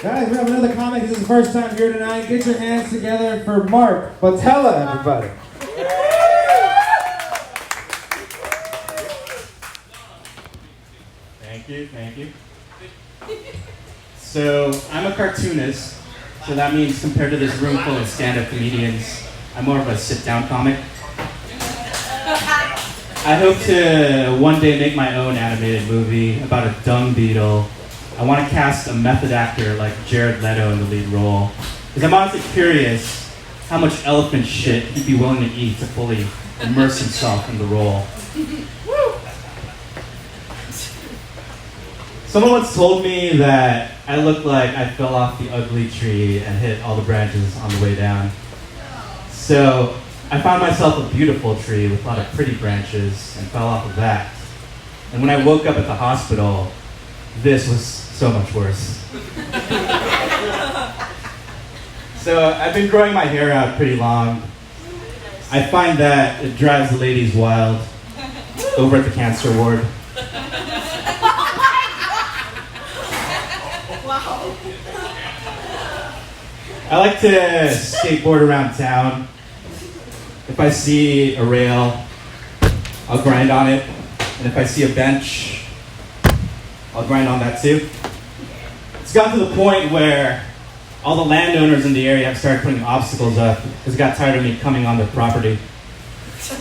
Guys, we have another comic. This is the first time here tonight. Get your hands together for Mark Batalla, everybody. Thank you. So, I'm a cartoonist, so that means compared to this room full of stand-up comedians, I'm more of a sit-down comic. I hope to one day make my own animated movie about a dung beetle. I want to cast a method actor like Jared Leto in the lead role, because I'm honestly curious how much elephant shit he'd be willing to eat to fully immerse himself in the role. Someone once told me that I look like I fell off the ugly tree and hit all the branches on the way down. So I found myself a beautiful tree with a lot of pretty branches and fell off of that. And when I woke up at the hospital, this was so much worse. So I've been growing my hair out pretty long. I find that it drives the ladies wild over at the cancer ward. I like to skateboard around town. If I see a rail, I'll grind on it. And if I see a bench, I'll grind on that too. It's gotten to the point where all the landowners in the area have started putting obstacles up because they got tired of me coming on their property. So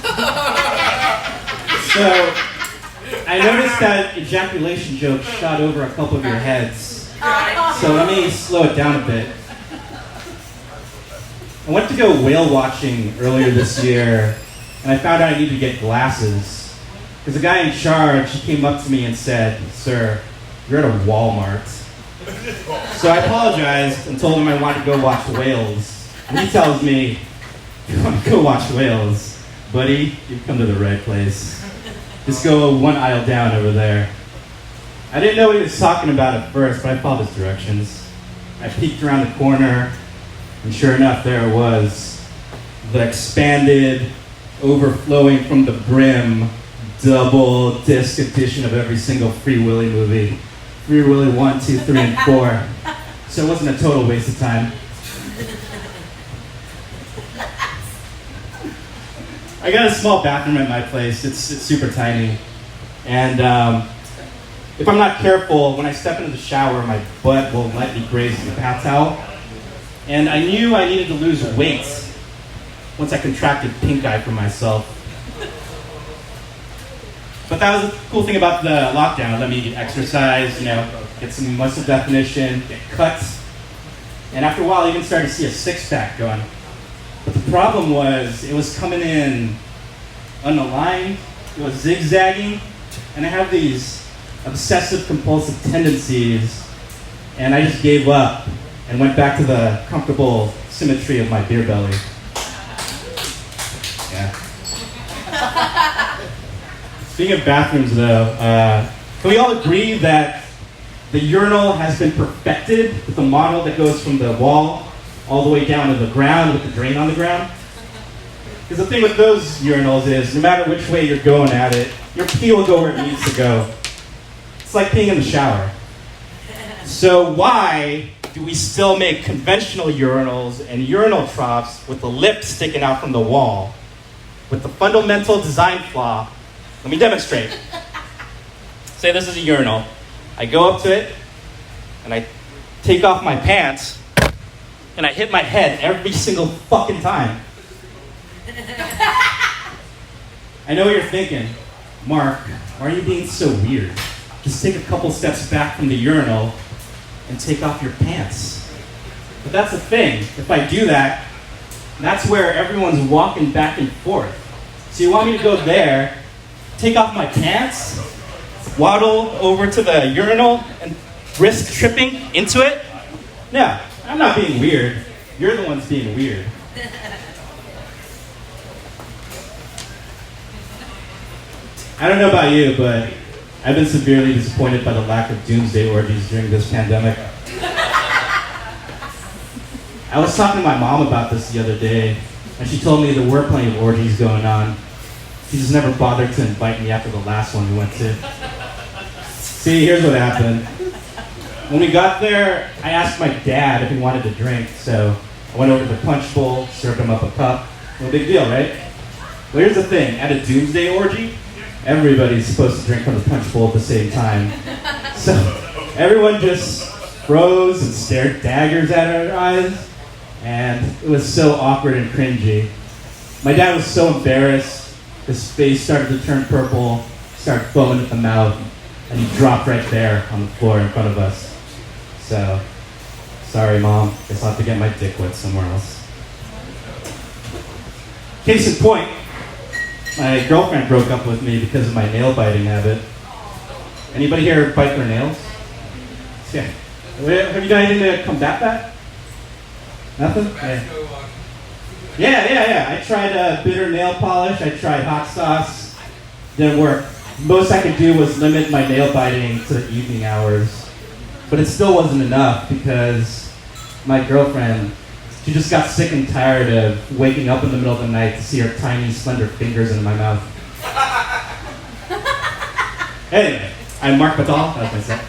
I noticed that ejaculation joke shot over a couple of your heads. So let me slow it down a bit. I went to go whale watching earlier this year, and I found out I needed to get glasses. Because the guy in charge, he came up to me and said, "Sir, you're at a Walmart." So I apologized and told him I wanted to go watch whales. And he tells me, "You want to go watch whales? Buddy, you've come to the right place. Just go one aisle down over there." I didn't know what he was talking about at first, but I followed his directions. I peeked around the corner, and sure enough, there it was. The expanded, overflowing from the brim, double disc edition of every single Free Willy movie. Free Willy 1, 2, 3, and 4. So it wasn't a total waste of time. I got a small bathroom at my place. It's super tiny. And if I'm not careful, when I step into the shower, my butt will lightly graze the bath towel. And I knew I needed to lose weight once I contracted pink eye for myself. But that was the cool thing about the lockdown. It let me exercise, get some muscle definition, get cuts. And after a while, I even started to see a six-pack going. But the problem was, it was coming in unaligned, it was zigzagging, and I have these obsessive compulsive tendencies, and I just gave up and went back to the comfortable symmetry of my beer belly. Yeah. Speaking of bathrooms, though, can we all agree that the urinal has been perfected with the model that goes from the wall all the way down to the ground with the drain on the ground? Because the thing with those urinals is, no matter which way you're going at it, your pee will go where it needs to go. It's like peeing in the shower. So why do we still make conventional urinals and urinal troughs with the lip sticking out from the wall? With the fundamental design flaw. Let me demonstrate. Say this is a urinal. I go up to it, and I take off my pants, and I hit my head every single fucking time. I know what you're thinking. Mark, why are you being so weird? Just take a couple steps back from the urinal and take off your pants. But that's the thing. If I do that, that's where everyone's walking back and forth. So you want me to go there, take off my pants, waddle over to the urinal, and risk tripping into it? No, I'm not being weird. You're the ones being weird. I don't know about you, but I've been severely disappointed by the lack of doomsday orgies during this pandemic. I was talking to my mom about this the other day, and she told me there were plenty of orgies going on. She just never bothered to invite me after the last one we went to. See, here's what happened. When we got there, I asked my dad if he wanted to drink, so I went over to the punch bowl, served him up a cup. No big deal, right? Well, here's the thing. At a doomsday orgy, everybody's supposed to drink from the punch bowl at the same time. So everyone just froze and stared daggers at our eyes, and it was so awkward and cringy. My dad was so embarrassed. His face started to turn purple, started foaming at the mouth, and he dropped right there on the floor in front of us. So, sorry, Mom. Guess I'll have to get my dick wet somewhere else. Case in point, my girlfriend broke up with me because of my nail biting habit. Anybody here bite their nails? Yeah. Have you done anything to combat that? Nothing? Yeah. I tried bitter nail polish. I tried hot sauce. Didn't work. Most I could do was limit my nail biting to the evening hours. But it still wasn't enough because my girlfriend, she just got sick and tired of waking up in the middle of the night to see her tiny, slender fingers in my mouth. Anyway, I'm Mark Batalla. That was my set.